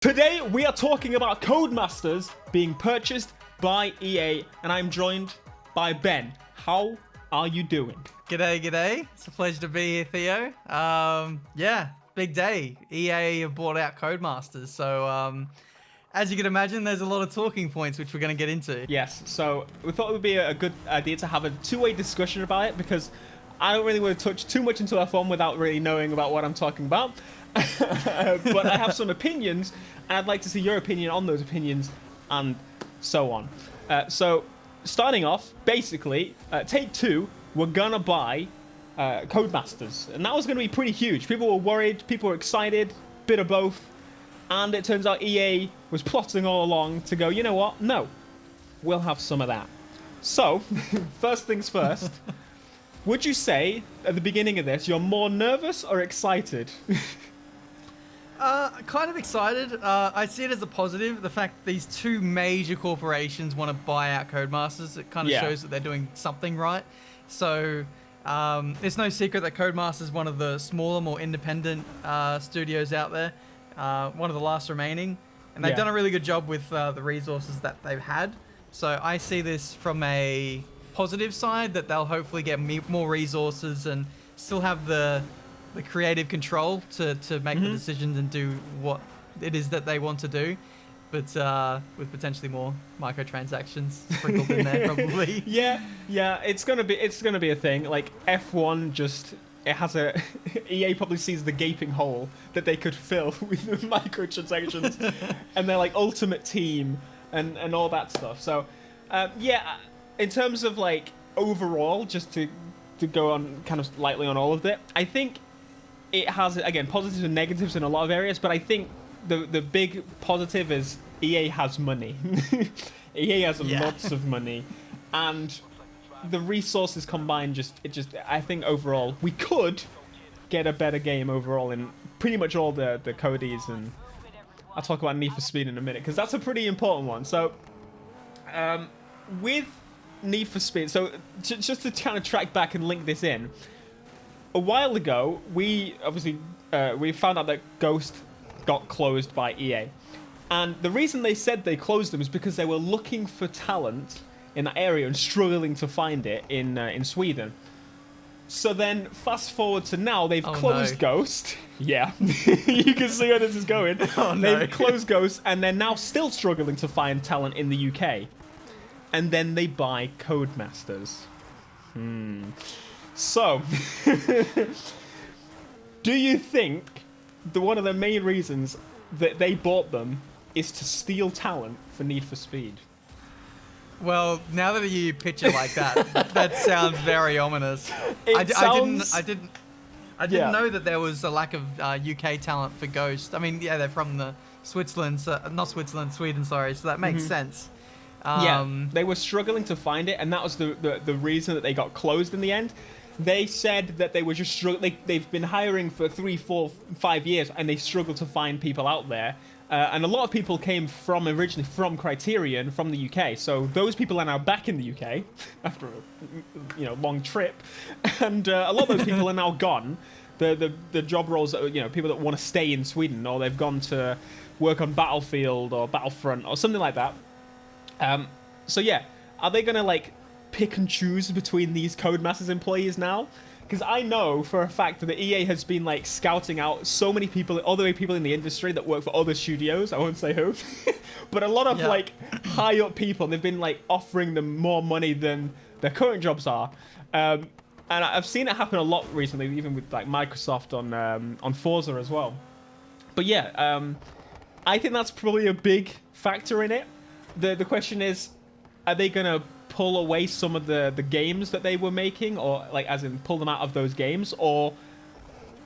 Today we are talking about Codemasters being purchased by EA, and I'm joined by Ben. How are you doing? G'day. It's a pleasure to be here, Theo. Yeah, big day. EA have bought out Codemasters, so as you can imagine, there's a lot of talking points which we're going to get into. Yes, so we thought it would be a good idea to have a two-way discussion about it, because I don't really want to touch too much into F1 without really knowing about what I'm talking about. But I have some opinions, and I'd like to see your opinion on those opinions, and so on. So, starting off, basically, Take Two were gonna buy Codemasters, and that was gonna be pretty huge. People were worried, people were excited, bit of both, and it turns out EA was plotting all along to go, you know what? No, we'll have some of that. So, first things first. Would you say, at the beginning of this, you're more nervous or excited? Kind of excited. I see it as a positive. The fact that these two major corporations want to buy out Codemasters, it kind of shows that they're doing something right. So, it's no secret that Codemasters is one of the smaller, more independent studios out there. One of the last remaining. And they've done a really good job with the resources that they've had. So I see this from a positive side, that they'll hopefully get more resources and still have the creative control to make the decisions and do what it is that they want to do, but with potentially more microtransactions sprinkled in there, probably. Yeah, it's gonna be a thing. Like F1, it has a EA probably sees the gaping hole that they could fill with microtransactions and their like ultimate team and all that stuff. So in terms of like overall, just to go on kind of lightly on all of it, I think it has, again, positives and negatives in a lot of areas, but I think the big positive is EA has money. EA has lots of money, and the resources combined, I think overall we could get a better game overall in pretty much all the Codies, and I'll talk about Need for Speed in a minute, because that's a pretty important one. So with Need for Speed, so just to kind of track back and link this in, a while ago, we found out that Ghost got closed by EA. And the reason they said they closed them is because they were looking for talent in that area and struggling to find it in Sweden. So then, fast forward to now, they've closed Ghost. Yeah, you can see where this is going. They've closed Ghost, and they're now still struggling to find talent in the UK. And then they buy Codemasters. So, do you think one of the main reasons that they bought them is to steal talent for Need for Speed? Well, now that you pitch it like that, that sounds very ominous. I didn't know that there was a lack of UK talent for Ghost. I mean, they're from Sweden, sorry, so that makes sense. They were struggling to find it, and that was the reason that they got closed in the end. They said that they were just struggling. They've been hiring for 3, 4, 5 years, and they struggled to find people out there. And a lot of people came originally from Criterion, from the UK. So those people are now back in the UK after a long trip, and a lot of those people are now gone. The job roles that people that want to stay in Sweden, or they've gone to work on Battlefield or Battlefront or something like that. So are they gonna pick and choose between these Codemasters employees now? Because I know for a fact that the EA has been scouting out so many people, other people in the industry that work for other studios. I won't say who, but a lot of high up people. They've been offering them more money than their current jobs are, and I've seen it happen a lot recently, even with Microsoft on Forza as well. But I think that's probably a big factor in it. The question is, are they gonna pull away some of the games that they were making, or as in pull them out of those games, or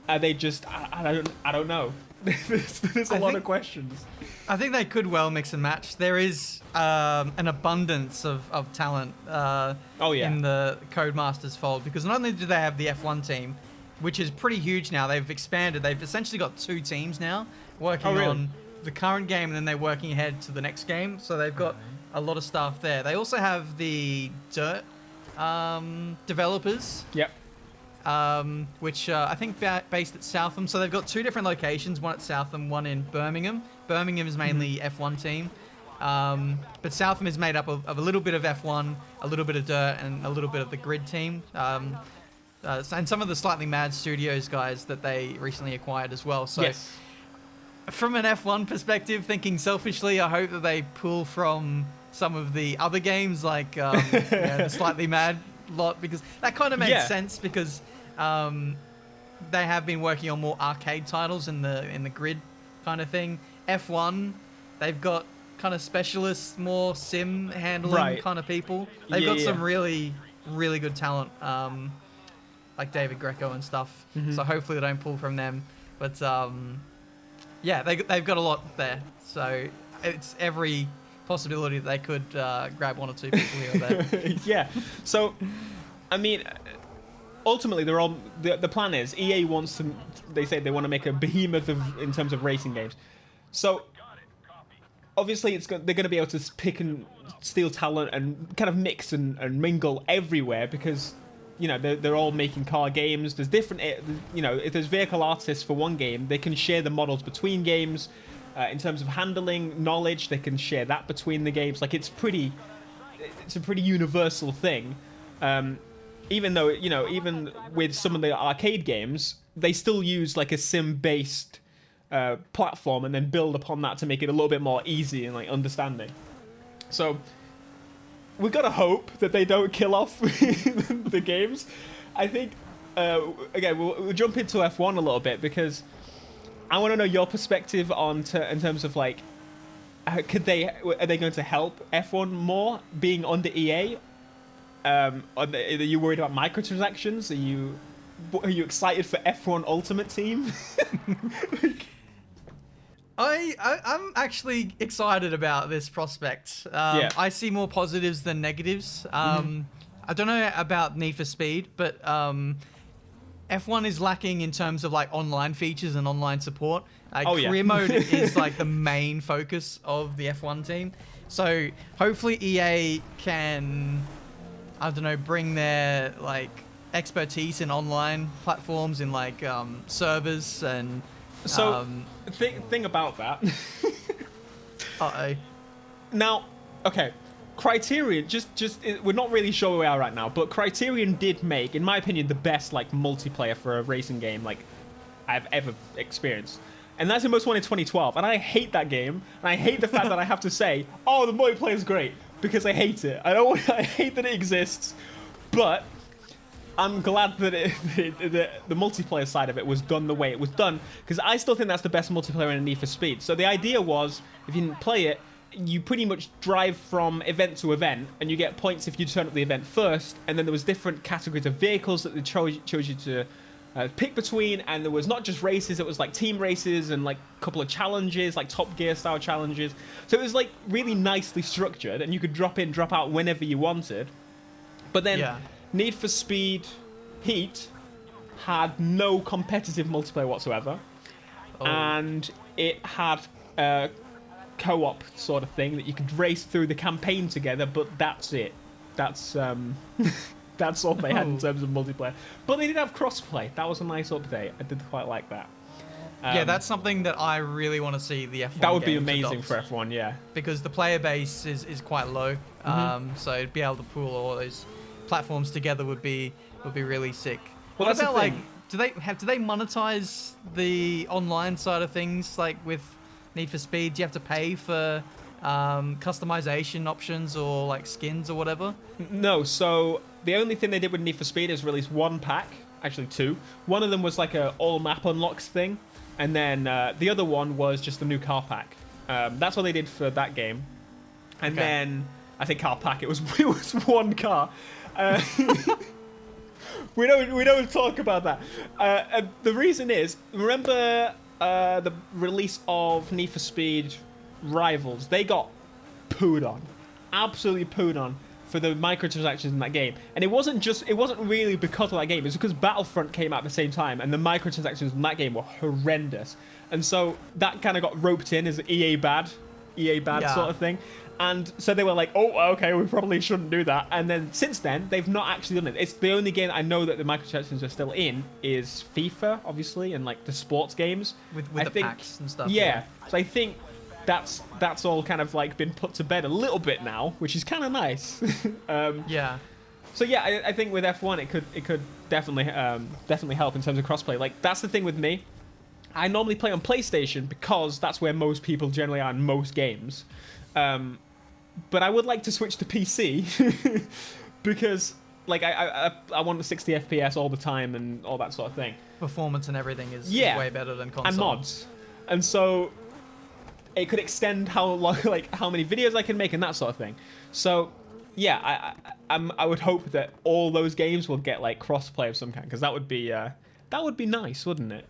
are they just I don't know. There's a lot of questions. I think they could well mix and match. There is an abundance of talent in the Codemasters fold, because not only do they have the F1 team, which is pretty huge now, they've expanded. They've essentially got 2 teams now working on the current game, and then they're working ahead to the next game. So they've got a lot of staff there. They also have the Dirt developers. Yep. Which I think based at Southam. So they've got 2 different locations, one at Southam, one in Birmingham, Birmingham is mainly F1 team. But Southam is made up of a little bit of F1, a little bit of Dirt, and a little bit of the Grid team. And some of the Slightly Mad Studios guys that they recently acquired as well. So Yes. from an F1 perspective, thinking selfishly, I hope that they pull from some of the other games, like the Slightly Mad lot, because that kind of makes sense, because they have been working on more arcade titles in the Grid kind of thing. F1, they've got kind of specialists, more sim handling kind of people. They've got some really, really good talent, like David Greco and stuff. So hopefully they don't pull from them. But they've got a lot there. So it's every possibility that they could grab one or two people here or there. Yeah. So, I mean, ultimately, they're all the plan is EA wants to. They say they want to make a behemoth in terms of racing games. So, obviously, they're going to be able to pick and steal talent and kind of mix and mingle everywhere, because they're all making car games. There's different, if there's vehicle artists for one game, they can share the models between games. In terms of handling knowledge, they can share that between the games. Like, it's a pretty universal thing. Even though, even with some of the arcade games, they still use like a sim-based platform and then build upon that to make it a little bit more easy and like understanding. So we've got to hope that they don't kill off the games. I think, again, we'll jump into F1 a little bit, because I want to know your perspective on in terms of like, are they going to help F1 more being under EA? Are you worried about microtransactions? Are you excited for F1 Ultimate Team? I'm actually excited about this prospect. I see more positives than negatives. I don't know about Need for Speed, but F1 is lacking in terms of like online features and online support. Career mode is like the main focus of the F1 team. So hopefully EA can, I don't know, bring their like expertise in online platforms, in like servers and. So thing about that. Now, okay, Criterion we're not really sure where we are right now, but Criterion did make, in my opinion, the best like multiplayer for a racing game like I've ever experienced. And that's the most one in 2012. And I hate that game. And I hate the fact that I have to say, oh, the multiplayer is great, because I hate it. I hate that it exists. But I'm glad that the multiplayer side of it was done the way it was done, because I still think that's the best multiplayer in Need for Speed. So the idea was, if you didn't play it, you pretty much drive from event to event, and you get points if you turn up the event first. And then there was different categories of vehicles that they chose you to pick between, and there was not just races, it was like team races and like a couple of challenges, like Top Gear style challenges. So it was like really nicely structured, and you could drop in, drop out whenever you wanted. But then Need for Speed Heat had no competitive multiplayer whatsoever, and it had a co-op sort of thing that you could race through the campaign together, but that's it. That's that's all they had in terms of multiplayer. But they did have crossplay. That was a nice update. I did quite like that. That's something that I really want to see the F1 That would be amazing adopt, for F1, yeah. because the player base is quite low. So to be able to pool all those platforms together would be really sick. Well, what about like, do they monetize the online side of things, like with Need for Speed? Do you have to pay for customization options or like skins or whatever? No, so the only thing they did with Need for Speed is release one pack, actually two. One of them was like a all map unlocks thing, and then the other one was just the new car pack. That's what they did for that game. And then I think car pack, it was one car. We don't talk about that. And the reason is, remember the release of Need for Speed Rivals? They got pooed on, absolutely pooed on for the microtransactions in that game. And it wasn't really because of that game. It was because Battlefront came out at the same time, and the microtransactions in that game were horrendous. And so that kind of got roped in as EA bad sort of thing. And so they were like, oh, okay, we probably shouldn't do that. And then since then, they've not actually done it. It's the only game I know that the microtransactions are still in is FIFA, obviously, and like the sports games. With the packs and stuff. Yeah. So I think that's all kind of like been put to bed a little bit now, which is kind of nice. Yeah. So yeah, I think with F1 it could definitely help in terms of crossplay. Like that's the thing with me. I normally play on PlayStation because that's where most people generally are in most games. But I would like to switch to PC because like I want the 60 FPS all the time and all that sort of thing. Performance and everything is way better than console. And mods. And so it could extend how long, like how many videos I can make and that sort of thing. So yeah, I would hope that all those games will get like crossplay of some kind, because that would be nice, wouldn't it?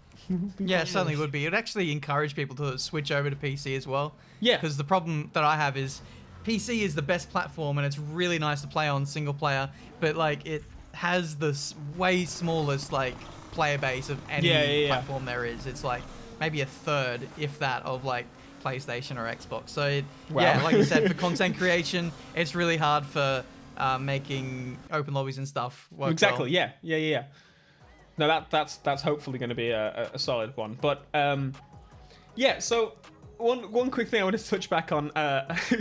Yeah, it certainly would be. It would actually encourage people to switch over to PC as well. Yeah. Because the problem that I have is PC is the best platform and it's really nice to play on single player, but like it has the way smallest like player base of any platform there is. It's like maybe a third, if that, of like PlayStation or Xbox. So yeah, like you said, for content creation, it's really hard for making open lobbies and stuff work. Exactly. Well. Yeah. No, that's hopefully going to be a solid one. But yeah. So one quick thing I wanted to touch back on.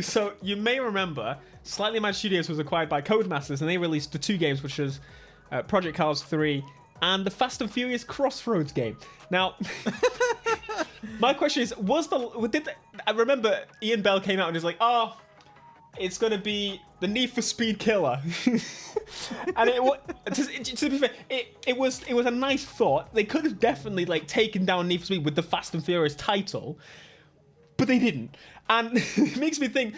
So you may remember, Slightly Mad Studios was acquired by Codemasters, and they released the two games, which was Project Cars 3 and the Fast and Furious Crossroads game. Now, my question is, I remember Ian Bell came out and was like, oh, it's going to be the Need for Speed killer. And to be fair, it was a nice thought. They could have definitely like taken down Need for Speed with the Fast and Furious title, but they didn't. And it makes me think,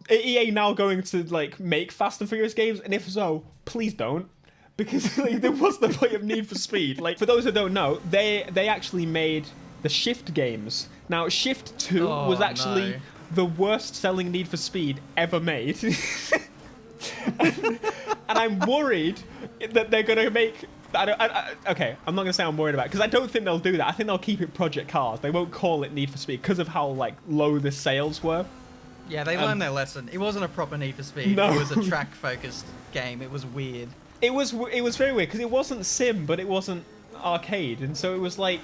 are EA now going to like make Fast and Furious games? And if so, please don't. Because like, there was the point of Need for Speed. Like, for those who don't know, they actually made the Shift games. Now, Shift 2 was actually the worst selling Need for Speed ever made. and I'm worried that they're going to make... okay, I'm not going to say I'm worried about it, because I don't think they'll do that. I think they'll keep it Project Cars. They won't call it Need for Speed because of how like low the sales were. Yeah, they learned their lesson. It wasn't a proper Need for Speed. No. It was a track-focused game. It was weird. It was very weird, because it wasn't sim, but it wasn't arcade, and so it was like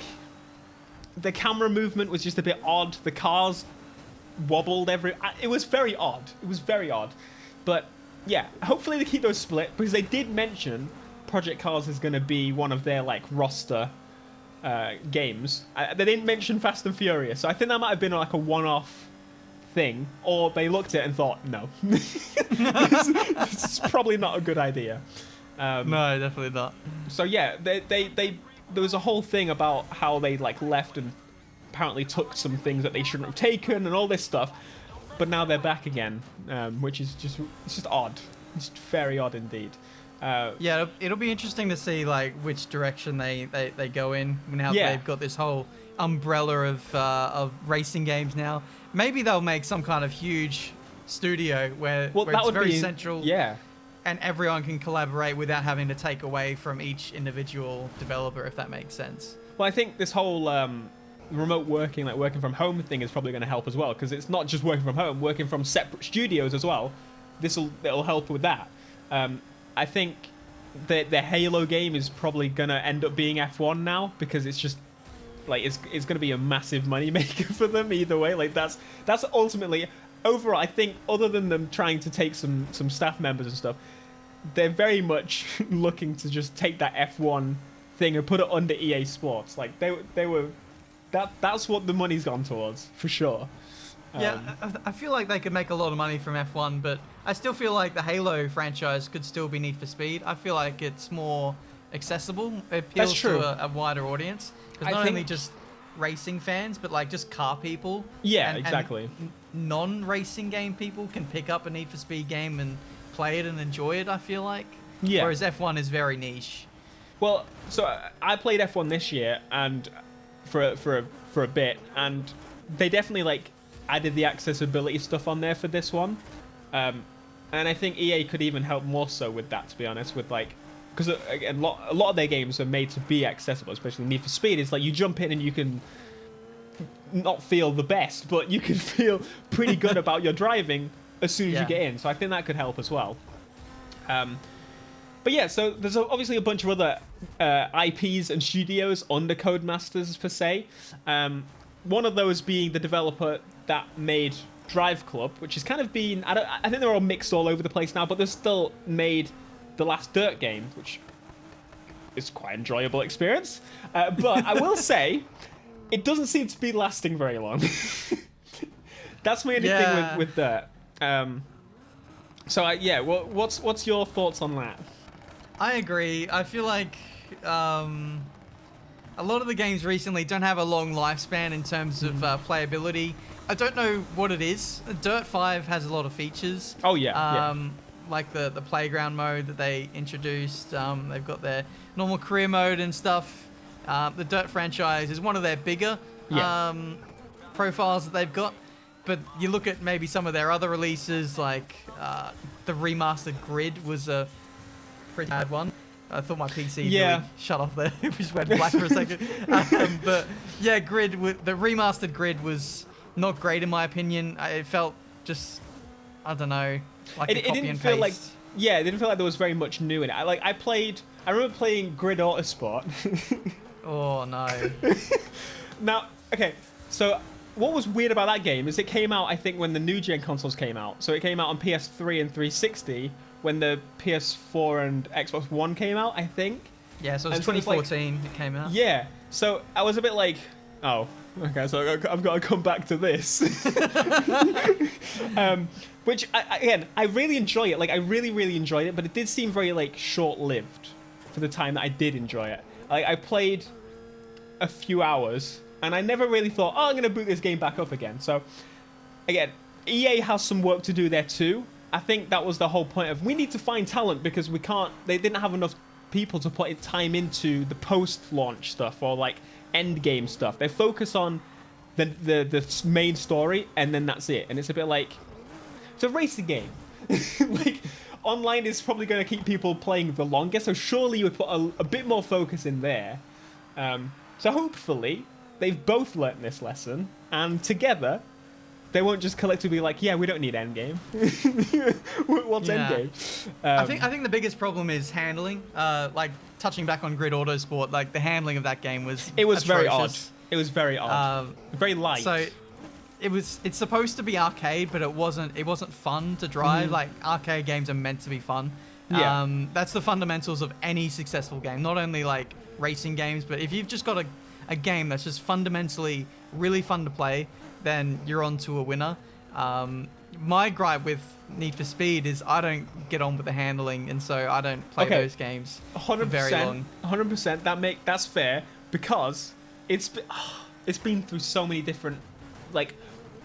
the camera movement was just a bit odd. The cars wobbled it was very odd. It was very odd. But yeah, hopefully they keep those split, because they did mention Project Cars is going to be one of their like roster games. They didn't mention Fast and Furious, so I think that might have been like a one-off thing, or they looked at it and thought, no, it's probably not a good idea. No, definitely not. So yeah, there was a whole thing about how they like left and apparently took some things that they shouldn't have taken and all this stuff, but now they're back again, which is just odd. It's very odd indeed. Yeah, it'll be interesting to see like which direction they go in now that they've got this whole umbrella of racing games now. Maybe they'll make some kind of huge studio where it's very central. Yeah. And everyone can collaborate without having to take away from each individual developer, if that makes sense. Well, I think this whole remote working, like working from home thing, is probably going to help as well, because it's not just working from home, working from separate studios as well. It'll help with that. I think that the Halo game is probably going to end up being F1 now, because it's just like it's going to be a massive money maker for them either way. Like that's ultimately. Overall, I think other than them trying to take some staff members and stuff, they're very much looking to just take that F1 thing and put it under EA Sports. Like they were that's what the money's gone towards for sure. Yeah, I feel like they could make a lot of money from F1, but I still feel like the Halo franchise could still be Need for Speed. I feel like it's more accessible. It appeals to a wider audience. Because not only just racing fans, but like just car people. Yeah, exactly. And non-racing game people can pick up a Need for Speed game and play it and enjoy it, I feel like. Yeah. Whereas F1 is very niche. Well, so I played F1 this year and for a bit, and they definitely like added the accessibility stuff on there for this one. And I think EA could even help more so with that, to be honest, with like, because again, a lot of their games are made to be accessible, especially Need for Speed. It's like you jump in and you can not feel the best, but you can feel pretty good about your driving as soon as you get in. So I think that could help as well. But yeah, so there's obviously a bunch of other IPs and studios under Codemasters per se. One of those being the developer that made Drive Club, which has kind of been, I think they're all mixed all over the place now, but they've still made the last Dirt game, which is quite an enjoyable experience. But I will say, it doesn't seem to be lasting very long. That's my only thing with Dirt. What's your thoughts on that? I agree. I feel like a lot of the games recently don't have a long lifespan in terms of playability. I don't know what it is. Dirt 5 has a lot of features. Oh, yeah. Like the playground mode that they introduced. They've got their normal career mode and stuff. The Dirt franchise is one of their bigger profiles that they've got. But you look at maybe some of their other releases, like the remastered Grid was a pretty bad one. I thought my PC really shut off there. It just went black for a second. But yeah, the remastered Grid was not great in my opinion. It felt just, I don't know, like a copy and paste. It didn't feel like there was very much new in it. I remember playing Grid Autosport. Oh no. Now, okay, so what was weird about that game is it came out, I think, when the new gen consoles came out. So it came out on PS3 and 360 when the PS4 and Xbox One came out, I think. Yeah, so it was 2014 it came out. Yeah, so I was a bit like, oh, okay, so I've got to come back to this. Which, I really enjoy it. Like, I really, really enjoyed it, but it did seem very, like, short-lived for the time that I did enjoy it. Like, I played a few hours, and I never really thought, oh, I'm going to boot this game back up again. So, again, EA has some work to do there too. I think that was the whole point of, we need to find talent because they didn't have enough people to put time into the post-launch stuff or, like, end-game stuff. They focus on the main story, and then that's it. And it's a bit like, it's a racing game. Like, online is probably going to keep people playing the longest, so surely you would put a bit more focus in there. So hopefully, they've both learnt this lesson, and together, they won't just collectively be like, yeah, we don't need endgame. What's endgame? I think the biggest problem is handling. Like, touching back on Grid Autosport, like, the handling of that game was atrocious. Very odd. It was very odd. Very light. So, it's supposed to be arcade, but it wasn't fun to drive. Like, arcade games are meant to be fun. Yeah. That's the fundamentals of any successful game. Not only, like, racing games, but if you've just got a game that's just fundamentally really fun to play, then you're on to a winner. My gripe with Need for Speed is I don't get on with the handling, and so I don't play those games 100%, very long. 100%. That's fair because it's been through so many different, like,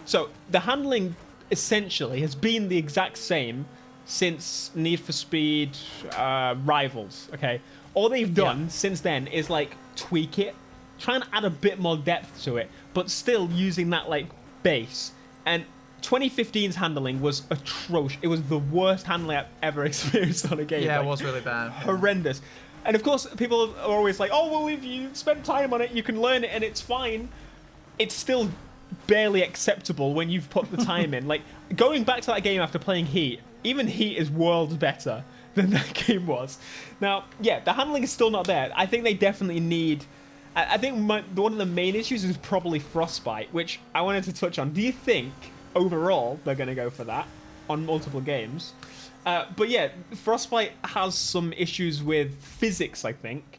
so the handling essentially has been the exact same since Need for Speed Rivals. Okay, all they've done since then is like tweak it, try and add a bit more depth to it, but still using that like base. And 2015's handling was atrocious. It was the worst handling I've ever experienced on a game. Yeah, like, it was really bad. Horrendous. And of course, people are always like, oh, well, if you spend time on it, you can learn it and it's fine. It's still barely acceptable when you've put the time in. Like, going back to that game after playing Heat, even Heat is worlds better than that game was. Now, yeah, the handling is still not there. I think they definitely need... I think one of the main issues is probably Frostbite, which I wanted to touch on. Do you think, overall, they're going to go for that on multiple games? But yeah, Frostbite has some issues with physics, I think.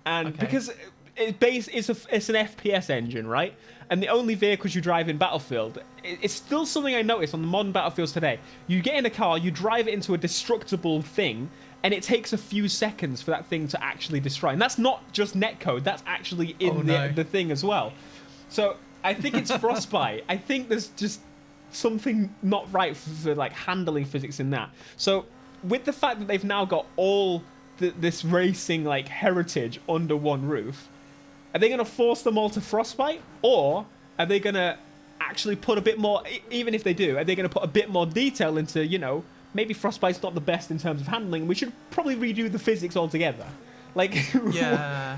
And because it's an FPS engine, right? And the only vehicles you drive in Battlefield, it's still something I noticed on the modern Battlefields today. You get in a car, you drive it into a destructible thing, and it takes a few seconds for that thing to actually destroy. And that's not just netcode, that's actually in the thing as well. So I think it's Frostbite. I think there's just something not right for like handling physics in that. So with the fact that they've now got all this racing like heritage under one roof, are they going to force them all to Frostbite? Or are they going to actually put a bit more, even if they do, are they going to put a bit more detail into, you know, maybe Frostbite's not the best in terms of handling. We should probably redo the physics altogether. Like, yeah,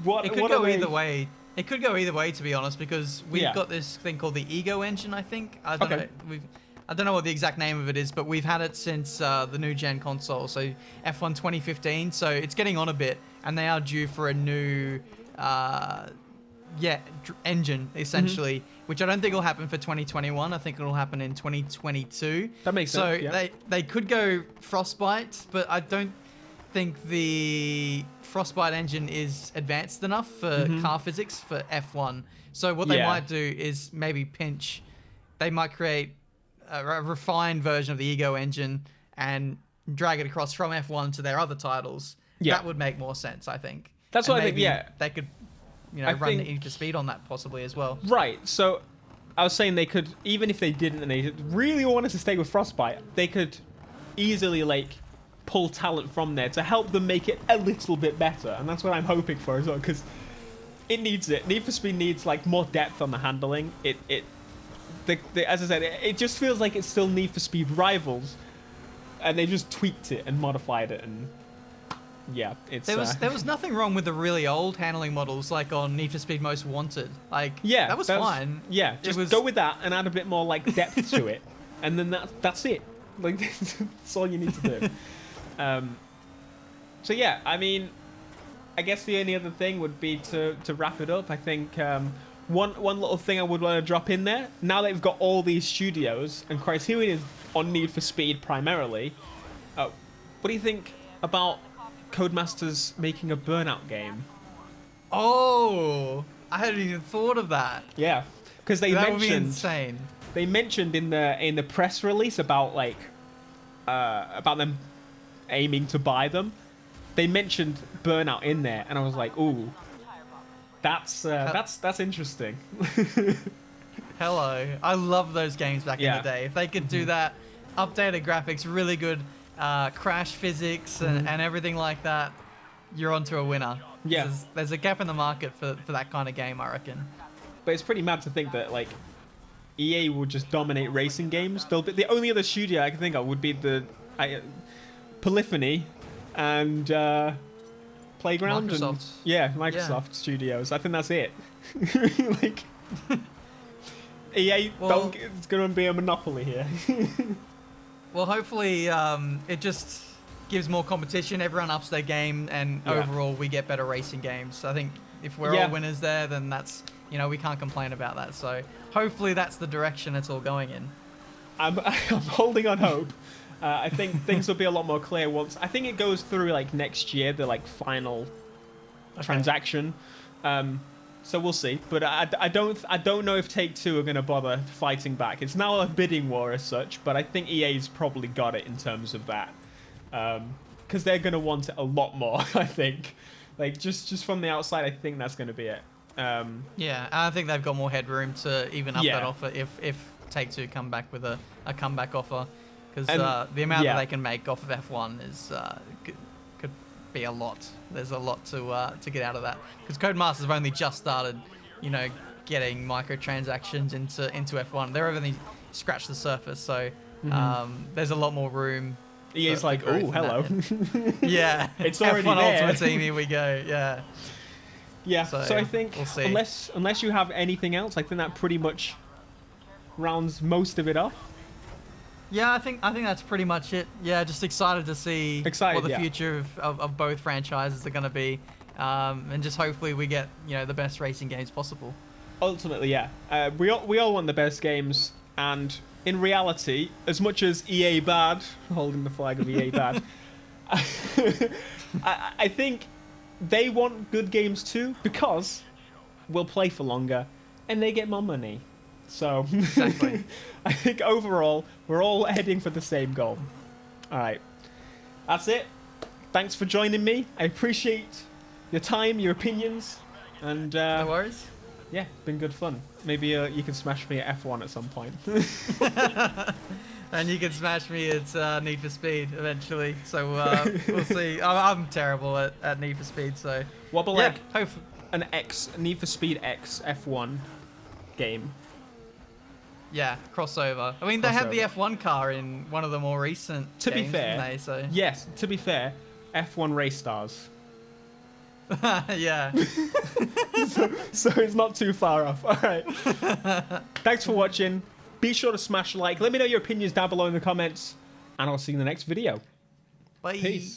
it could go either way. It could go either way, to be honest, because we've got this thing called the Ego Engine. I think I don't know. I don't know what the exact name of it is, but we've had it since the new gen console, so F1 2015. So it's getting on a bit, and they are due for a new engine essentially, which I don't think will happen for 2021. I think it'll happen in 2022. That makes sense. So they could go Frostbite, but I don't think the Frostbite engine is advanced enough for car physics for F1. So what they might do is maybe pinch. They might create a refined version of the Ego engine and drag it across from F1 to their other titles. Yeah. That would make more sense, I think. That's what I think. Yeah, they could, run the Need for Speed on that possibly as well. Right. So I was saying they could, even if they didn't and they really wanted to stay with Frostbite, they could easily pull talent from there to help them make it a little bit better, and that's what I'm hoping for as well, because it needs it. Need for Speed needs more depth on the handling. As I said, it just feels like it's still Need for Speed Rivals, and they just tweaked it and modified it, and yeah, it's there was nothing wrong with the really old handling models like on Need for Speed Most Wanted. That was fine. Yeah, just go with that and add a bit more depth to it, and then that's it. That's all you need to do. So yeah, I mean, I guess the only other thing would be to wrap it up. I think one little thing I would want to drop in there, now that we've got all these studios and Criterion is on Need for Speed primarily, what do you think about Codemasters making a Burnout game? Oh, I hadn't even thought of that. Yeah, because that would be insane. They mentioned in the press release about them aiming to buy them. They mentioned Burnout in there, and I was like, ooh, that's interesting. Hello, I love those games back in the day. If they could do that, updated graphics, really good crash physics, and everything like that, you're onto a winner. Yeah, there's a gap in the market for that kind of game, I reckon. But it's pretty mad to think that EA will just dominate racing games. The only other studio I can think of would be the Polyphony and Playground. Microsoft. And, Microsoft Studios. I think that's it. EA, it's going to be a monopoly here. Well, hopefully it just gives more competition. Everyone ups their game, and overall we get better racing games. I think if we're all winners there, then that's, we can't complain about that. So hopefully that's the direction it's all going in. I'm holding on hope. I think things will be a lot more clear once. I think it goes through next year, the final transaction. So we'll see. But I don't know if Take-Two are going to bother fighting back. It's now a bidding war as such, but I think EA's probably got it in terms of that, because they're going to want it a lot more. I think, just from the outside, I think that's going to be it. I think they've got more headroom to even up that offer if Take-Two come back with a comeback offer. Because the amount that they can make off of F1 is could be a lot. There's a lot to get out of that. Because Codemasters have only just started, getting microtransactions into F1. They're only scratched the surface, so there's a lot more room. EA's like, oh, hello. Yeah, it's already F1 there. Ultimate Team, here we go. Yeah. Yeah. So I think we'll see. unless you have anything else, I think that pretty much rounds most of it off. Yeah, I think that's pretty much it. Yeah, just excited to see what the future of both franchises are going to be, and just hopefully we get the best racing games possible. Ultimately, yeah, we all want the best games, and in reality, as much as EA bad, holding the flag of EA bad, I think they want good games too, because we'll play for longer and they get more money. So exactly. I think overall we're all heading for the same goal. All right, that's it. Thanks for joining me. I appreciate your time, your opinions, and no worries. Yeah, it's been good fun. Maybe you can smash me at F1 at some point. And you can smash me at Need for Speed eventually. So we'll see. I'm terrible at Need for Speed. So what about an Need for Speed X F1 game? Yeah, crossover. I mean, they had the F1 car in one of the more recent games, be fair, didn't they? So yes, to be fair, F1 Race Stars. Yeah. so it's not too far off. All right. Thanks for watching. Be sure to smash a like. Let me know your opinions down below in the comments, and I'll see you in the next video. Bye. Peace.